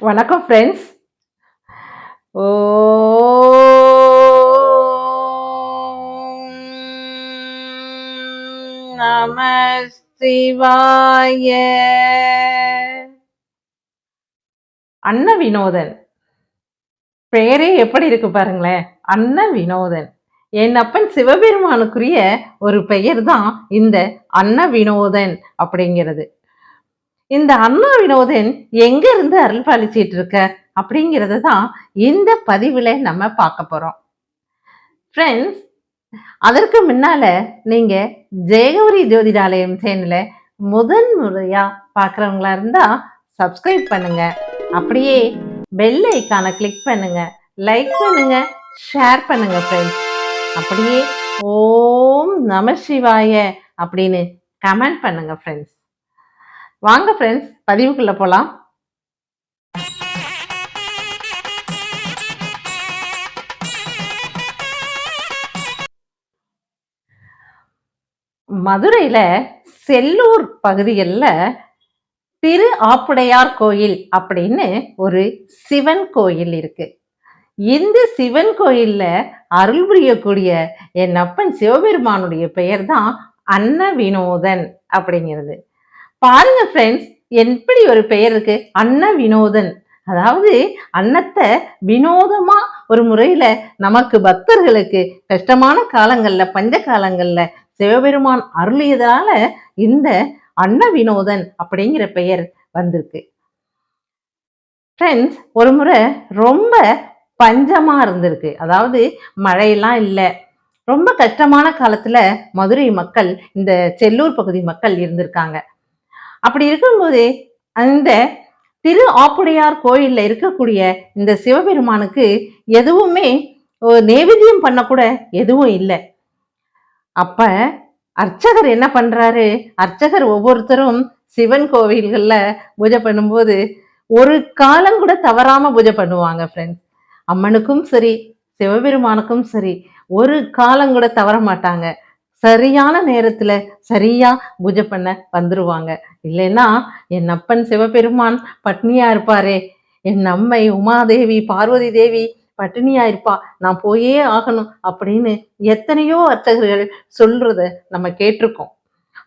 வணக்கம் ஃப்ரெண்ட்ஸ். நம சிவாய. அன்ன வினோதன் பெயரே எப்படி இருக்கு பாருங்களேன். அன்ன வினோதன். என் அப்பன் சிவபெருமானுக்குரிய ஒரு பெயர் தான் இந்த அன்ன வினோதன் அப்படிங்கிறது. இந்த அண்ணா வினோதன் எங்க இருந்து அருள் பாலிச்சிட்டு இருக்க அப்படிங்கிறது தான் இந்த பதிவுல நம்ம பார்க்க போறோம். ஃப்ரெண்ட்ஸ், அதற்கு முன்னால நீங்க ஜெயகௌரி ஜோதிடாலயம் சேனல முதன் முறையா பார்க்குறவங்களா இருந்தா சப்ஸ்கிரைப் பண்ணுங்க. அப்படியே பெல் ஐக்கான கிளிக் பண்ணுங்க, லைக் பண்ணுங்க, ஷேர் பண்ணுங்க ஃப்ரெண்ட்ஸ். அப்படியே ஓம் நம சிவாய அப்படின்னு கமெண்ட் பண்ணுங்க ஃப்ரெண்ட்ஸ். வாங்க ஃப்ரெண்ட்ஸ், பதிவுக்குள்ள போலாம். மதுரையில செல்லூர் பகுதிகளில் திரு ஆப்புடையார் கோயில் அப்படின்னு ஒரு சிவன் கோயில் இருக்கு. இந்த சிவன் கோயில்ல அருள் புரியக்கூடிய என் அப்பன் சிவபெருமானுடைய பெயர் தான் அன்ன வினோதன் அப்படிங்கிறது. பாருங்க ஃப்ரெண்ட்ஸ், எப்படி ஒரு பெயர் இருக்கு, அன்ன வினோதன். அதாவது அன்னத்தை வினோதமா ஒரு முறையில நமக்கு பக்தர்களுக்கு கஷ்டமான காலங்கள்ல, பஞ்ச காலங்கள்ல சிவபெருமான் அருளியதால இந்த அன்ன வினோதன் அப்படிங்கிற பெயர் வந்திருக்கு. ஃப்ரெண்ட்ஸ், ஒரு முறை ரொம்ப பஞ்சமா இருந்திருக்கு. அதாவது மழையெல்லாம் இல்லை, ரொம்ப கஷ்டமான காலத்துல மதுரை மக்கள், இந்த செல்லூர் பகுதி மக்கள் இருந்திருக்காங்க. அப்படி இருக்கும்போது அந்த திரு ஆப்புடையார் கோயில்ல இருக்கக்கூடிய இந்த சிவபெருமானுக்கு எதுவுமே நைவேத்தியம் பண்ண கூட எதுவும் இல்லை. அப்ப அர்ச்சகர் என்ன பண்றாரு, அர்ச்சகர் ஒவ்வொருத்தரும் சிவன் கோவில்கள்ல பூஜை பண்ணும்போது ஒரு காலம் கூட தவறாம பூஜை பண்ணுவாங்க ஃப்ரெண்ட்ஸ். அம்மனுக்கும் சரி சிவபெருமானுக்கும் சரி ஒரு காலம் கூட தவற மாட்டாங்க. சரியான நேரத்துல சரியா பூஜை பண்ண வந்துருவாங்க. இல்லைன்னா என் அப்பன் சிவபெருமான் பட்னியா இருப்பாரே, என் அம்மை உமாதேவி பார்வதி தேவி பட்டினியா இருப்பா, நான் போயே ஆகணும் அப்படின்னு எத்தனையோ அர்ச்சகர்கள் சொல்றத நம்ம கேட்டிருக்கோம்.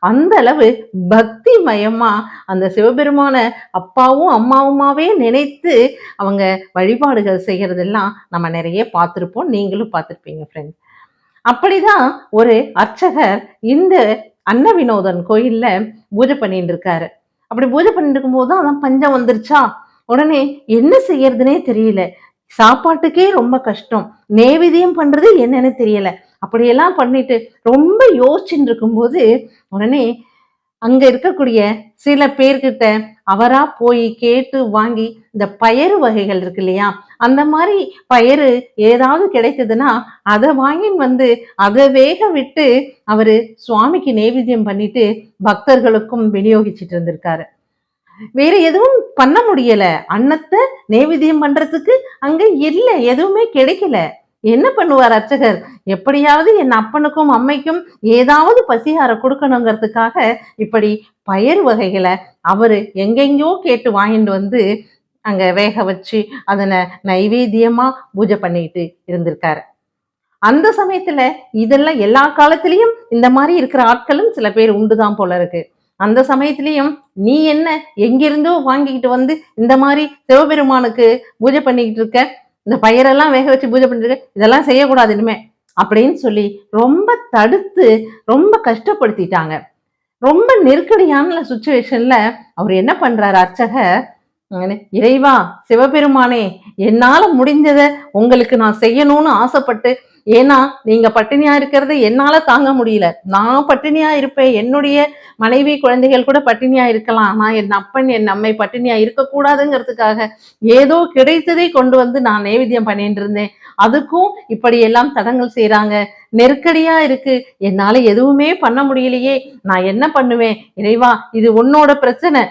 அந்த அளவு பக்தி மயமா அந்த சிவபெருமான அப்பாவும் அம்மாவுமாவே நினைத்து அவங்க வழிபாடுகள் செய்யறதெல்லாம் நம்ம நிறைய பார்த்துருப்போம், நீங்களும் பார்த்துருப்பீங்க ஃப்ரெண்ட்ஸ். அப்படிதான் ஒரு அர்ச்சகர் இந்த அன்ன வினோதன் கோயில்ல பூஜை பண்ணிட்டு இருக்காரு. அப்படி பூஜை பண்ணிட்டு இருக்கும் போதுதான் அதான் பஞ்சம் வந்துருச்சா, உடனே என்ன செய்யறதுனே தெரியல, சாப்பாட்டுக்கே ரொம்ப கஷ்டம், நைவேத்தியம் பண்றது என்னன்னு தெரியல. அப்படியெல்லாம் பண்ணிட்டு ரொம்ப யோசிச்சுட்டு இருக்கும்போது உடனே அங்க இருக்கக்கூடிய சில பேர்கிட்ட அவரா போய் கேட்டு வாங்கி, இந்த பயறு வகைகள் இருக்கு இல்லையா, அந்த மாதிரி பயறு ஏதாவது கிடைத்ததுன்னா அதை வாங்கின்னு வந்து அதை வேக விட்டு அவரு சுவாமிக்கு நைவேத்தியம் பண்ணிட்டு பக்தர்களுக்கும் விநியோகிச்சுட்டு இருந்திருக்காரு. வேற எதுவும் பண்ண முடியல, அன்னத்தை நைவேத்தியம் பண்றதுக்கு அங்க இல்ல, எதுவுமே கிடைக்கல. என்ன பண்ணுவார் அர்ச்சகர், எப்படியாவது என் அப்பனுக்கும் அம்மைக்கும் ஏதாவது பசியார கொடுக்கணுங்கிறதுக்காக இப்படி பயறு வகைகளை அவரு எங்கெங்கயோ கேட்டு வாங்கிட்டு வந்து அங்க வேக வச்சு அதனை நைவேத்தியமா பூஜை பண்ணிட்டு இருந்திருக்காரு. அந்த சமயத்துல இதெல்லாம் எல்லா காலத்திலயும் இந்த மாதிரி இருக்கிற ஆட்களும் சில பேர் உண்டுதான் போல இருக்கு. அந்த சமயத்திலையும் நீ என்ன எங்கிருந்தோ வாங்கிக்கிட்டு வந்து இந்த மாதிரி சிவபெருமானுக்கு பூஜை பண்ணிக்கிட்டு இருக்க, இந்த பயிரெல்லாம் வேக வச்சு பூஜை பண்ணிட்டு இருக்க, இதெல்லாம் செய்யக்கூடாது இனிமே அப்படின்னு சொல்லி ரொம்ப தடுத்து ரொம்ப கஷ்டப்படுத்திட்டாங்க. ரொம்ப நெருக்கடியான சுச்சுவேஷன்ல அவர் என்ன பண்றாரு அர்ச்சகர், இறைவா சிவபெருமானே, என்னால முடிஞ்சதை உங்களுக்கு நான் செய்யணும்னு ஆசைப்பட்டு, ஏன்னா நீங்க பட்டினியா இருக்கிறது என்னால தாங்க முடியல, நான் பட்டினியா இருப்பேன், என்னுடைய மனைவி குழந்தைகள் கூட பட்டினியா இருக்கலாம், ஆனா என் அப்பன் என் அம்மை பட்டினியா இருக்கக்கூடாதுங்கிறதுக்காக ஏதோ கிடைத்ததை கொண்டு வந்து நான் நைவேத்தியம் பண்ணிட்டு இருந்தேன், அதுக்கும் இப்படி எல்லாம் தடங்கள் செய்யறாங்க, நெருக்கடியா இருக்கு, என்னால எதுவுமே பண்ண முடியலையே, நான் என்ன பண்ணுவேன் இறைவா, இது உன்னோட பிரச்சனை,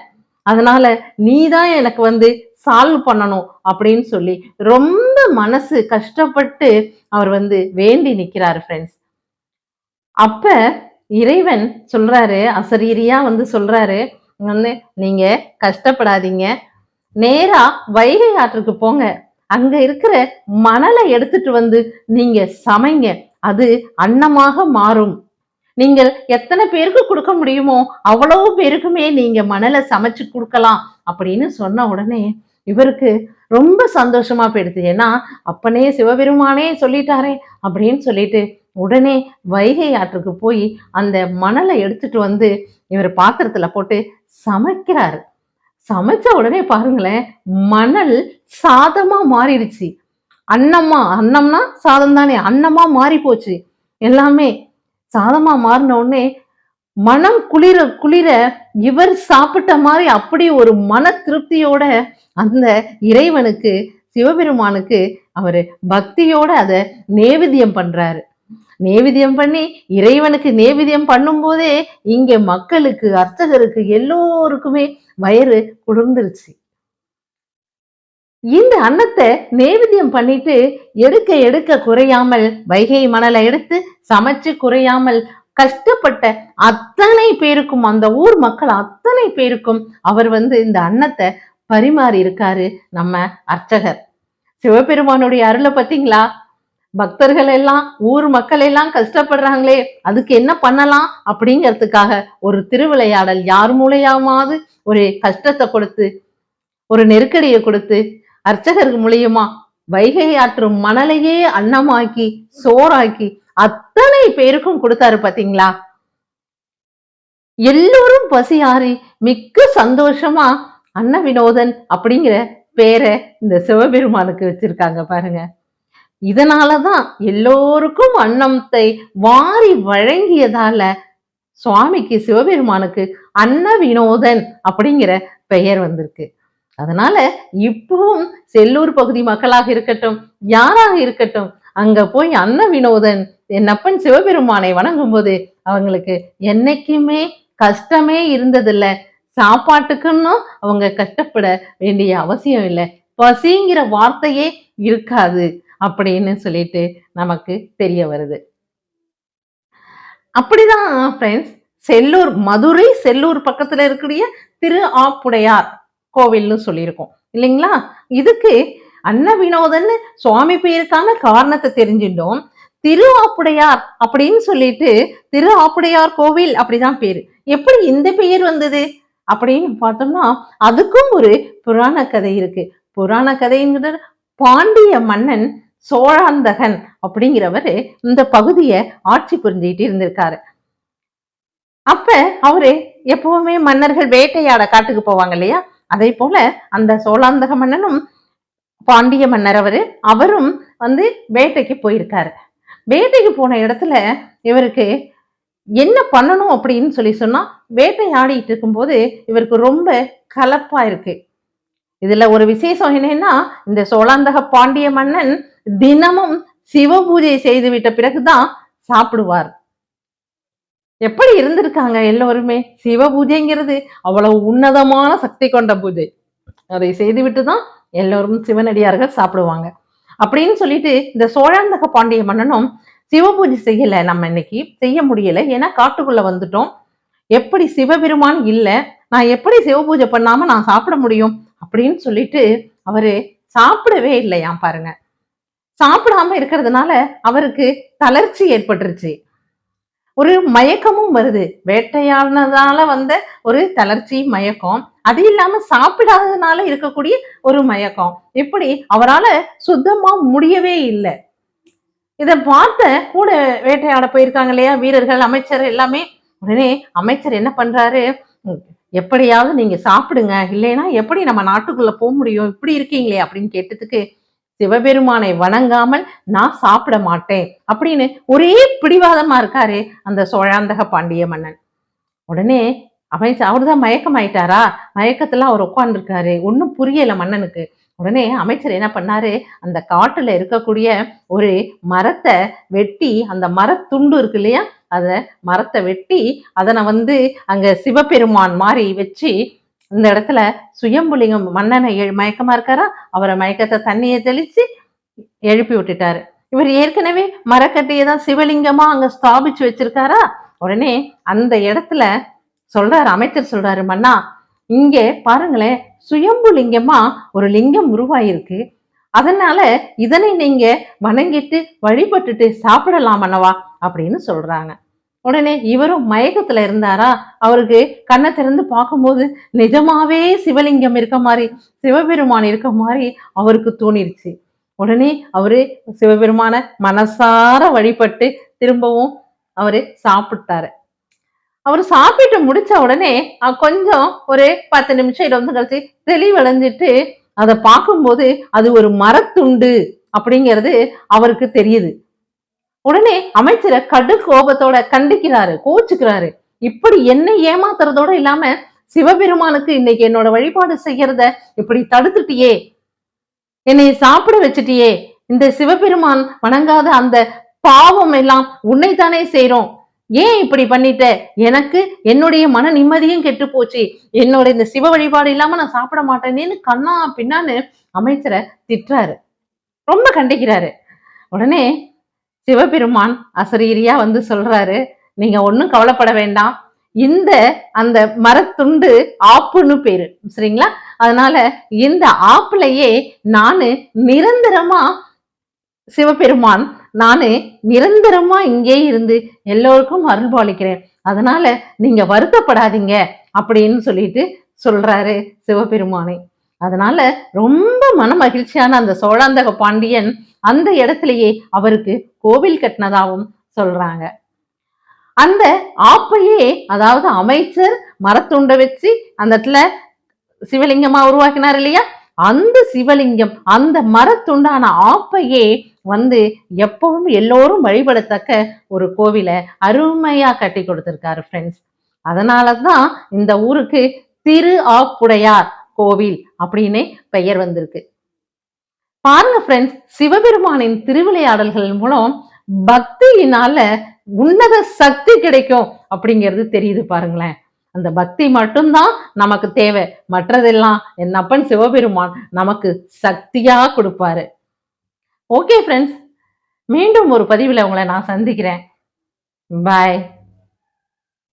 அதனால நீதான் எனக்கு வந்து சால்வ் பண்ணணும் அப்படின்னு சொல்லி ரொம்ப மனசு கஷ்டப்பட்டு அவர் வந்து வேண்டி நிக்கிறாரு ஃப்ரெண்ட்ஸ். அப்ப இறைவன் சொல்றாரு, அசரீரியா வந்து சொல்றாரு, வந்து நீங்க கஷ்டப்படாதீங்க, நேரா வைகை ஆற்றுக்கு போங்க. அங்க இருக்கிற மணலை எடுத்துட்டு வந்து நீங்க சமைங்க. அது அன்னமாக மாறும். நீங்கள் எத்தனை பேருக்கு கொடுக்க முடியுமோ அவ்வளவு பேருக்குமே நீங்க மணலை சமைச்சு கொடுக்கலாம் அப்படின்னு சொன்ன உடனே இவருக்கு ரொம்ப சந்தோஷமா போயிடுது. ஏன்னா அப்பனே சிவபெருமானே சொல்லிட்டாரே அப்படின்னு சொல்லிட்டு உடனே வைகை ஆற்றுக்கு போய் அந்த மணலை எடுத்துட்டு வந்து இவர் பாத்திரத்துல போட்டு சமைக்கிறாரு. சமைச்ச உடனே பாருங்களேன், மணல் சாதமா மாறிடுச்சு. அன்னம்னா சாதம் தானே, அன்னமா மாறி போச்சு. எல்லாமே சாதமா மாறின உடனே மனம் குளிர குளிர இவர் சாப்பிட்ட மாதிரி அப்படி ஒரு மன திருப்தியோட அந்த இறைவனுக்கு, சிவபெருமானுக்கு அவரு பக்தியோட அத நேவேத்தியம் பண்றாரு. நேவேத்தியம் பண்ணி இறைவனுக்கு நேவேத்தியம் பண்ணும் போதே இங்க மக்களுக்கு, அர்ச்சகருக்கு எல்லோருக்குமே வயிறு குளிர்ந்துருச்சு. இந்த அன்னத்தை நேவேத்தியம் பண்ணிட்டு எடுக்க எடுக்க குறையாமல் வைகை மணலை எடுத்து சமைச்சு குறையாமல் கஷ்டப்பட்ட அத்தனை பேருக்கும், அந்த ஊர் மக்கள் அத்தனை பேருக்கும் அவர் இந்த அன்னத்தை பரிமாறி இருக்காரு நம்ம அர்ச்சகர். சிவபெருமானுடைய அருளை பார்த்தீங்களா? பக்தர்கள் எல்லாம், ஊர் மக்கள் எல்லாம் கஷ்டப்படுறாங்களே, அதுக்கு என்ன பண்ணலாம் அப்படிங்கிறதுக்காக ஒரு திருவிளையாடல், யார் மூலையாவது ஒரு கஷ்டத்தை கொடுத்து, ஒரு நெருக்கடியை கொடுத்து, அர்ச்சகருக்கு மூலியமா வைகை ஆற்று மணலையே அன்னமாக்கி சோறாக்கி அத்தனை பேருக்கும் கொடுத்தாரு பாத்தீங்களா? எல்லோரும் பசியாறி மிக்க சந்தோஷமா அன்ன வினோதன் அப்படிங்கிற பேரை இந்த சிவபெருமானுக்கு வச்சிருக்காங்க பாருங்க. இதனாலதான் எல்லோருக்கும் அன்னத்தை வாரி வழங்கியதால சுவாமிக்கு, சிவபெருமானுக்கு அன்ன வினோதன் அப்படிங்கிற பெயர் வந்திருக்கு. அதனால இப்பவும் செல்லூர் பகுதி மக்களாக இருக்கட்டும், யாராக இருக்கட்டும், அங்க போய் அன்ன வினோதன் என்னப்பன் சிவபெருமானை வணங்கும் போது அவங்களுக்கு என்னைக்குமே கஷ்டமே இருந்ததில்ல. சாப்பாட்டுக்குன்னு அவங்க கஷ்டப்பட வேண்டிய அவசியம் இல்லை. பசிங்கிற வார்த்தையே இருக்காது அப்படின்னு சொல்லிட்டு நமக்கு தெரிய வருது. அப்படிதான் ஃப்ரெண்ட்ஸ், செல்லூர், மதுரை செல்லூர் பக்கத்துல இருக்கக்கூடிய திரு ஆப்புடையார் கோவில்னு சொல்லியிருக்கோம் இல்லைங்களா? இதுக்கு அன்ன வினோதன் சுவாமி பேருக்கான காரணத்தை தெரிஞ்சிட்டோம். திரு ஆப்புடையார் அப்படின்னு சொல்லிட்டு திரு ஆப்புடையார் கோவில் அப்படிதான் பேரு. எப்படி இந்த பெயர் வந்தது அப்படின்னு பார்த்தோம்னா அதுக்கும் ஒரு புராண கதை இருக்கு. புராண கதைங்கிறது பாண்டிய மன்னன் சோழாந்தகன் அப்படிங்கிறவரு இந்த பகுதியை ஆட்சி புரிஞ்சுக்கிட்டு இருந்திருக்காரு. அப்ப அவரு எப்பவுமே மன்னர்கள் வேட்டையாட காட்டுக்கு போவாங்க இல்லையா? அதே போல அந்த சோழாந்தக மன்னனும் பாண்டிய மன்னர் அவரும் வேட்டைக்கு போயிருக்காரு. வேட்டைக்கு போன இடத்துல இவருக்கு என்ன பண்ணணும் அப்படின்னு சொன்னா வேட்டையாடிட்டு இருக்கும்போது இவருக்கு ரொம்ப கலப்பா இருக்கு. இதுல ஒரு விசேஷம் என்னன்னா, இந்த சோழாந்தக பாண்டிய மன்னன் தினமும் சிவ பூஜை செய்து விட்ட பிறகுதான் சாப்பிடுவார். எப்படி இருந்திருக்காங்க எல்லோருமே? சிவ பூஜைங்கிறது அவ்வளவு உன்னதமான சக்தி கொண்ட பூஜை. அதை செய்துவிட்டுதான் எல்லோரும் சிவனடியார்கள் சாப்பிடுவாங்க அப்படின்னு சொல்லிட்டு இந்த சோழாந்தக பாண்டிய மன்னனும் சிவ பூஜை செய்யல. நம்ம இன்னைக்கு செய்ய முடியல, ஏன்னா காட்டுக்குள்ள வந்துட்டோம். எப்படி சிவபெருமான் இல்ல, நான் எப்படி சிவ பூஜை பண்ணாம நான் சாப்பிட முடியும் அப்படின்னு சொல்லிட்டு அவரு சாப்பிடவே இல்லையாம் பாருங்க. சாப்பிடாம இருக்கிறதுனால அவருக்கு தளர்ச்சி ஏற்பட்டுருச்சு. ஒரு மயக்கமும் வருது. வேட்டையாடினதால வந்த ஒரு தளர்ச்சி, மயக்கம். அது இல்லாம சாப்பிடாததுனால இருக்கக்கூடிய ஒரு மயக்கம். இப்படி அவரால சுத்தமா முடியவே இல்லை. இத பார்த்த கூட வேட்டையாட போயிருக்காங்க இல்லையா வீரர்கள், அமைச்சர் எல்லாமே. உடனே அமைச்சர் என்ன பண்றாரு, எப்படியாவது நீங்க சாப்பிடுங்க, இல்லைன்னா எப்படி நம்ம நாட்டுக்குள்ள போக முடியும், இப்படி இருக்கீங்களே அப்படின்னு கேட்டதுக்கு, சிவபெருமானை வணங்காமல் நான் சாப்பிட மாட்டேன் அப்படின்னு ஒரே பிடிவாதமா இருக்காரு அந்த சோழாந்தக பாண்டிய மன்னன். உடனே அவர்தான் மயக்கம் ஆயிட்டாரா? மயக்கத்துல அவர் உட்கார்ந்துருக்காரு. ஒன்னும் புரியல மன்னனுக்கு. உடனே அமைச்சர் என்ன பண்ணாரு, அந்த காட்டுல இருக்கக்கூடிய ஒரு மரத்தை வெட்டி, அந்த மரத்துண்டு இருக்கு இல்லையா, அத மரத்தை வெட்டி அதனை அங்க சிவபெருமான் மாதிரி வச்சு இந்த இடத்துல சுயம்புலிங்கம், மன்னனை மயக்கமா இருக்காரா, அவரை மயக்கத்தை தண்ணியை தெளிச்சு எழுப்பி விட்டுட்டாரு. இவர் ஏற்கனவே மரக்கட்டையை தான் சிவலிங்கமா அங்க ஸ்தாபிச்சு வச்சிருக்காரா. உடனே அந்த இடத்துல சொல்றாரு, அமைச்சர் சொல்றாரு, மன்னா இங்கே பாருங்களேன், சுயம்பு லிங்கமா ஒரு லிங்கம் உருவாயிருக்கு. அதனால இதனை நீங்க வணங்கிட்டு வழிபட்டுட்டு சாப்பிடலாம் அல்லவா அப்படின்னு சொல்றாங்க. உடனே இவரும் மயக்கத்துல இருந்தாரா, அவருக்கு கண்ணை திறந்து பார்க்கும்போது நிஜமாவே சிவலிங்கம் இருக்க மாதிரி, சிவபெருமான் இருக்க மாதிரி அவருக்கு தோணிருச்சு. உடனே அவரு சிவபெருமான மனசார வழிபட்டு திரும்பவும் அவரு சாப்பிட்டாரு. அவர் சாப்பிட்டு முடிச்ச உடனே கொஞ்சம் ஒரு 10 நிமிஷம் 20 நிமிஷம் கழிச்சு தெளிவடைஞ்சிட்டு அதை பார்க்கும்போது அது ஒரு மரத்துண்டு அப்படிங்கிறது அவருக்கு தெரியுது. உடனே அமைச்சரை கடு கோபத்தோட கண்டிக்கிறாரு, கோச்சுக்கிறாரு. இப்படி என்னை ஏமாத்துறதோட இல்லாம சிவபெருமானுக்கு இன்னைக்கு என்னோட வழிபாடு செய்யறத இப்படி தடுத்துட்டியே, என்னை சாப்பிட வச்சுட்டியே, இந்த சிவபெருமான் வணங்காத அந்த பாவம் எல்லாம் உன்னைத்தானே செய்றோம், ஏன் இப்படி பண்ணிட்ட, எனக்கு என்னுடைய மன நிம்மதியும் கெட்டு போச்சு, என்னோட இந்த சிவ வழிபாடு இல்லாம நான் சாப்பிட மாட்டேனேன்னு கண்ணா பின்னான்னு அமைச்சரை திட்டுறாரு, ரொம்ப கண்டிக்கிறாரு. உடனே சிவபெருமான் அசரீரியா வந்து சொல்றாரு, நீங்க ஒண்ணும் கவலைப்பட வேண்டாம், இந்த அந்த மரத்துண்டு ஆப்புன்னு பேரு, சரிங்களா? அதனால இந்த ஆப்புலையே நானு நிரந்தரமா சிவபெருமான், நானு நிரந்தரமா இங்கே இருந்து எல்லோருக்கும் அருள்பாலிக்கிறேன், அதனால நீங்க வருத்தப்படாதீங்க அப்படின்னு சொல்லிட்டு சொல்றாரு சிவபெருமானை. அதனால ரொம்ப மன மகிழ்ச்சியான அந்த சோழாந்தக பாண்டியன் அந்த இடத்திலேயே அவருக்கு கோவில் கட்டினதாகவும் சொல்றாங்க. அந்த ஆப்பையே, அதாவது அமைச்சர் மரத்துண்டை வச்சு அந்த இடத்துல சிவலிங்கமா உருவாக்கினார் இல்லையா, அந்த சிவலிங்கம் அந்த மரத்துண்டான ஆப்பையே வந்து எப்பவும் எல்லோரும் வழிபடத்தக்க ஒரு கோவிலை அருமையா கட்டி கொடுத்திருக்காரு ஃப்ரெண்ட்ஸ். அதனாலதான் இந்த ஊருக்கு திரு ஆப்புடையார் கோவில் அப்படின்னு பெயர் வந்திருக்கு. பாருங்க ஃப்ரெண்ட்ஸ், சிவபெருமானின் திருவிளையாடல்கள் மூலம் பக்தியினால உன்னத சக்தி கிடைக்கும் அப்படிங்கிறது தெரியுது பாருங்களேன். அந்த பக்தி மட்டும்தான் நமக்கு தேவை, மற்றதெல்லாம் என் அப்பன் சிவபெருமான் நமக்கு சக்தியா கொடுப்பாரு. ஓகே ஃப்ரெண்ட்ஸ், மீண்டும் ஒரு பதிவில் உங்களை நான் சந்திக்கிறேன். பாய்.